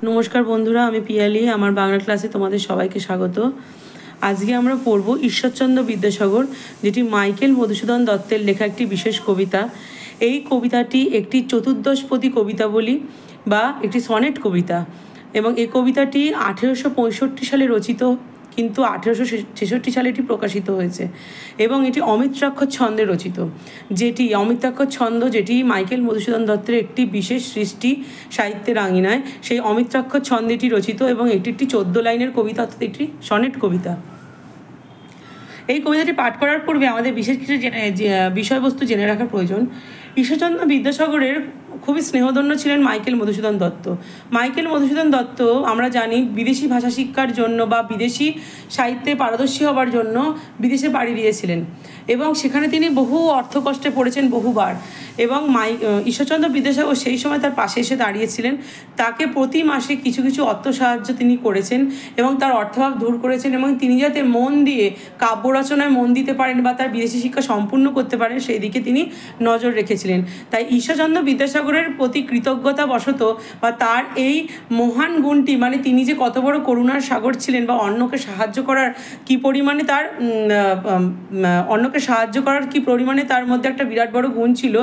নমস্কার বন্ধুরা, আমি পিয়ালি। আমার বাংলা ক্লাসে তোমাদের সবাইকে স্বাগত। আজকে আমরা পড়ব ঈশ্বরচন্দ্র বিদ্যাসাগর, যেটি মাইকেল মধুসূদন দত্তের লেখা একটি বিশেষ কবিতা। এই কবিতাটি একটি চতুর্দশপদী কবিতা বলি বা একটি সনেট কবিতা, এবং এই কবিতাটি 1865 সালে রচিত, কিন্তু 1866 সালে এটি প্রকাশিত হয়েছে এবং এটি অমিত্রাক্ষর ছন্দে রচিত। যেটি অমিত্রাক্ষর ছন্দ, যেটি মাইকেল মধুসূদন দত্তের একটি বিশেষ সৃষ্টি সাহিত্যের আঙিনায়, সেই অমিত্রাক্ষর ছন্দেটি রচিত এবং এটি একটি 14 লাইনের কবিতা, অর্থাৎ একটি সনেট কবিতা। এই কবিতাটি পাঠ করার পূর্বে আমাদের বিশেষ কিছু বিষয়বস্তু জেনে রাখা প্রয়োজন। ঈশ্বরচন্দ্র বিদ্যাসাগরের খুবই স্নেহধন্য ছিলেন মাইকেল মধুসূদন দত্ত। মাইকেল মধুসূদন দত্ত আমরা জানি বিদেশি ভাষা শিক্ষার জন্য বা বিদেশি সাহিত্যে পারদর্শী হবার জন্য বিদেশে পাড়ি দিয়েছিলেন এবং সেখানে তিনি বহু অর্থকষ্টে পড়েছেন বহুবার। এবং ঈশ্বরচন্দ্র বিদ্যাসাগর সেই সময় তার পাশে এসে দাঁড়িয়েছিলেন, তাকে প্রতি মাসে কিছু কিছু অর্থ সাহায্য তিনি করেছেন এবং তার অর্থাভাব দূর করেছেন, এবং তিনি যাতে মন দিয়ে কাব্য রচনায় মন দিতে পারেন বা তার বিদেশি শিক্ষা সম্পূর্ণ করতে পারেন সেই দিকে তিনি নজর রেখেছিলেন। তাই ঈশ্বরচন্দ্র বিদ্যাসাগরের প্রতি কৃতজ্ঞতা বশত বা তার এই মহান গুণটি, মানে তিনি যে কত বড় করুণার সাগর ছিলেন বা অন্যকে সাহায্য করার কি পরিমাণে তার মধ্যে একটা বিরাট বড় গুণ ছিল,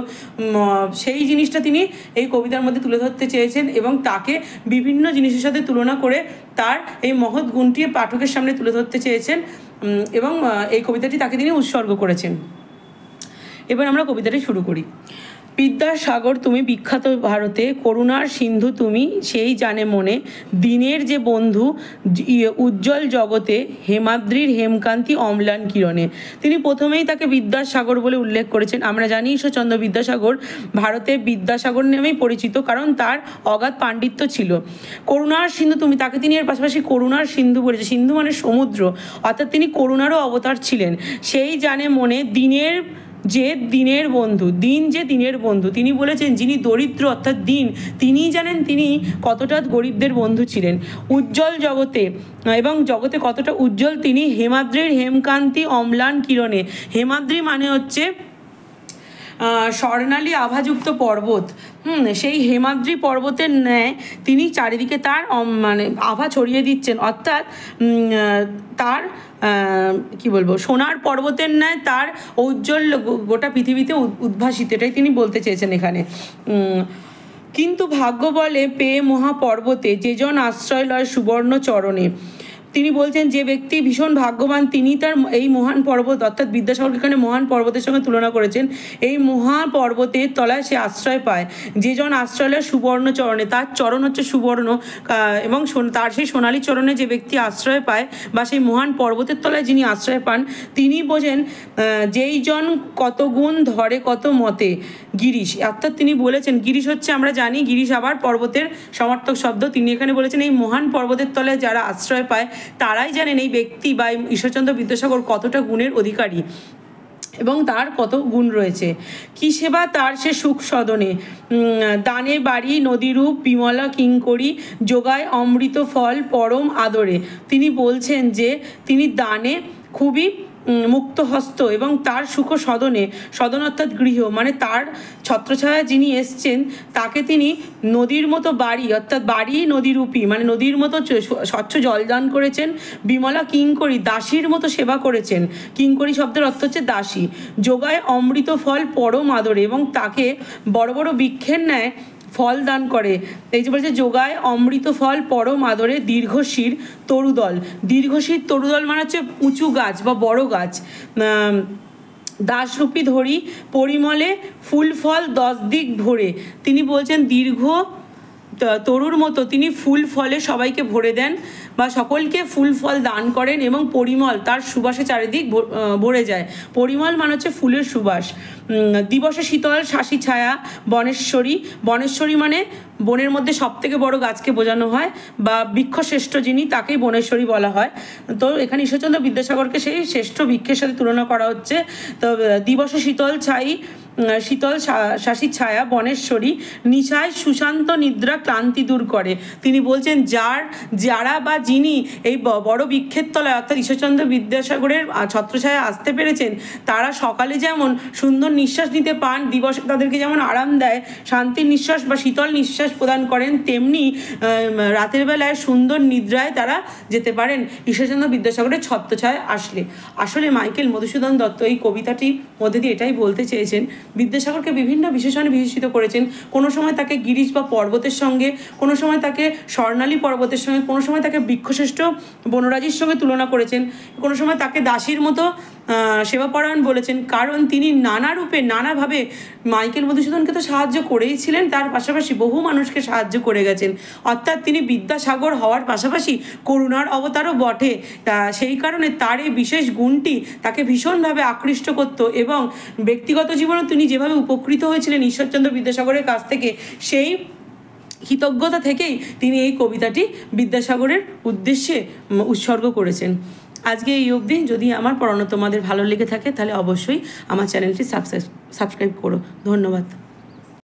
সেই জিনিসটা তিনি এই কবিতার মধ্যে তুলে ধরতে চেয়েছেন এবং তাকে বিভিন্ন জিনিসের সাথে তুলনা করে তার এই মহৎ গুণটি পাঠকের সামনে তুলে ধরতে চেয়েছেন এবং এই কবিতাটি তাকে তিনি উৎসর্গ করেছেন। এবার আমরা কবিতাটি শুরু করি। বিদ্যাসাগর তুমি বিখ্যাত ভারতে, করুণার সিন্ধু তুমি সেই জানে মনে, দিনের যে বন্ধু উজ্জ্বল জগতে, হেমাদ্রির হেমকান্তি অম্লান কিরণে। তিনি প্রথমেই তাকে বিদ্যাসাগর বলে উল্লেখ করেছেন। আমরা জানি ঈশ্বরচন্দ্র বিদ্যাসাগর ভারতে বিদ্যাসাগর নামেই পরিচিত, কারণ তার অগাধ পাণ্ডিত্য ছিল। করুণার সিন্ধু তুমি, তাকে তিনি এর পাশাপাশি করুণার সিন্ধু বলেছে। সিন্ধু মানে সমুদ্র, অর্থাৎ তিনি করুণারও অবতার ছিলেন। সেই জানে মনে, দিনের বন্ধু, যে দিনের বন্ধু। তিনি বলেছেন যিনি দরিদ্র অর্থাৎ দিন, তিনিই জানেন তিনি কতটা গরিবদের বন্ধু ছিলেন। উজ্জ্বল জগতে, এবং জগতে কতটা উজ্জ্বল তিনি। হেমাদ্রির হেমকান্তি অম্লান কিরণে। হেমাদ্রি মানে হচ্ছে স্বর্ণালী আভাযুক্ত পর্বত। সেই হেমাদ্রি পর্বতের ন্যায় তিনি চারিদিকে তার আভা ছড়িয়ে দিচ্ছেন, অর্থাৎ তার সোনার পর্বতের ন্যায় তার ঔজ্জ্বল্য গোটা পৃথিবীতে উদ্ভাসিত, এটাই তিনি বলতে চেয়েছেন এখানে। কিন্তু ভাগ্য বলে পেয়ে মহাপর্বতে, যেজন আশ্রয় লয় সুবর্ণ চরণে। তিনি বলছেন যে ব্যক্তি ভীষণ ভাগ্যবান তিনি তার এই মহান পর্বত, অর্থাৎ বিদ্যাসাগর এখানে মহান পর্বতের সঙ্গে তুলনা করেছেন। এই মহান পর্বতের তলায় সে আশ্রয় পায়, যেজন আশ্রয় লয় সুবর্ণ চরণে। তার চরণ হচ্ছে সুবর্ণ, এবং তার সেই সোনালী চরণে যে ব্যক্তি আশ্রয় পায় বা সেই মহান পর্বতের তলায় যিনি আশ্রয় পান, তিনি বোঝেন যেই জন কত গুণ ধরে কত মতে। গিরিশ, অর্থাৎ তিনি বলেছেন গিরিশ হচ্ছে, আমরা জানি গিরিশ আবার পর্বতের সমার্থক শব্দ। তিনি এখানে বলেছেন এই মহান পর্বতের তলায় যারা আশ্রয় পায় তারাই জানেন এই ব্যক্তি বা ঈশ্বরচন্দ্র বিদ্যাসাগর কতটা গুণের অধিকারী এবং তার কত গুণ রয়েছে। কি সেবা তার সে সুখ সদনে, দানে বাড়ি নদীরূপ বিমলা কিঙ্করী, যোগায় অমৃত ফল পরম আদরে। তিনি বলছেন যে তিনি দানে খুবই মুক্তহস্ত এবং তার সুখ সদনে, সদন অর্থাৎ গৃহ, মানে তার ছত্রছায়া যিনি এসছেন তাকে তিনি নদীর মতো বাড়ি, অর্থাৎ বাড়ি নদীরূপী, মানে নদীর মতো স্বচ্ছ জল দান করেছেন। বিমলা কিঙ্করী, দাসীর মতো সেবা করেছেন। কিঙ্করী শব্দের অর্থ হচ্ছে দাসী। যোগায় অমৃত ফল পরম আদরে, এবং তাকে বড় বড় বৃক্ষের ন্যায় ফল দান করে। এই যে বলছে যোগায় অমৃত ফল পরম আদরে, দীর্ঘশির তরুদল। দীর্ঘশির তরুদল মানে হচ্ছে উঁচু গাছ বা বড় গাছ। দাসরূপী ধরি পরিমলে ফুল ফল 10 দিক ভরে। তিনি বলছেন দীর্ঘ তরুর মতো তিনি ফুল ফলে সবাইকে ভরে দেন বা সকলকে ফুল ফল দান করেন, এবং পরিমল তার সুবাসে চারিদিক ভরে যায়। পরিমল মানে হচ্ছে ফুলের সুবাস। দিবসে শীতল শাসী ছায়া বনেশ্বরী। বনেশ্বরী মানে বনের মধ্যে সব থেকে বড় গাছকে বোঝানো হয় বা বৃক্ষশ্রেষ্ঠ যিনি, তাকেই বনেশ্বরী বলা হয়। তো এখানে ঈশ্বরচন্দ্র বিদ্যাসাগরকে সেই শ্রেষ্ঠ বৃক্ষের সাথে তুলনা করা হচ্ছে। তো দিবসে শীতল শাসী ছায়া বনেশ্বরী, নিশায় সুশান্ত নিদ্রা ক্লান্তি দূর করে। তিনি বলছেন যারা বা যিনি এই বড় বৃক্ষের তলায় অর্থাৎ ঈশ্বরচন্দ্র বিদ্যাসাগরের ছত্রছায়া আসতে পেরেছেন, তারা সকালে যেমন সুন্দর নিঃশ্বাস নিতে পান, দিবসে তাদেরকে যেমন আরাম দেয়, শান্তির নিঃশ্বাস বা শীতল নিঃশ্বাস প্রদান করেন, তেমনি রাতের বেলায় সুন্দর নিদ্রায় তারা যেতে পারেন ঈশ্বরচন্দ্র বিদ্যাসাগরের ছত্রছায়ায় আসলে। আসলে মাইকেল মধুসূদন দত্ত এই কবিতাটির মধ্যে দিয়ে এটাই বলতে চেয়েছেন, বিদ্যাসাগরকে বিভিন্ন বিশেষণে বিশেষিত করেছেন। কোনো সময় তাকে গিরিশ বা পর্বতের সঙ্গে, কোনো সময় তাকে স্বর্ণালী পর্বতের সঙ্গে, কোনো সময় তাকে বৃক্ষশ্রেষ্ঠ বনরাজির সঙ্গে তুলনা করেছেন, কোনো সময় তাকে দাসীর মতো সেবাপরায়ণ বলেছেন। কারণ তিনি নানা রূপে নানাভাবে মাইকেল মধুসূদনকে তো সাহায্য করেই ছিলেন, তার পাশাপাশি বহু মানুষকে সাহায্য করে গেছেন। অর্থাৎ তিনি বিদ্যাসাগর হওয়ার পাশাপাশি করুণার অবতারও বটে। সেই কারণে তার এই বিশেষ গুণটি তাকে ভীষণভাবে আকৃষ্ট করত এবং ব্যক্তিগত জীবনে তিনি যেভাবে উপকৃত হয়েছিলেন ঈশ্বরচন্দ্র বিদ্যাসাগরের কাছ থেকে, সেই কৃতজ্ঞতা থেকেই তিনি এই কবিতাটি বিদ্যাসাগরের উদ্দেশ্যে উৎসর্গ করেছেন। আজকে এই অবধি। যদি আমার পড়ানো তোমাদের ভালো লেগে থাকে তাহলে অবশ্যই আমার চ্যানেলটি সাবস্ক্রাইব করো। ধন্যবাদ।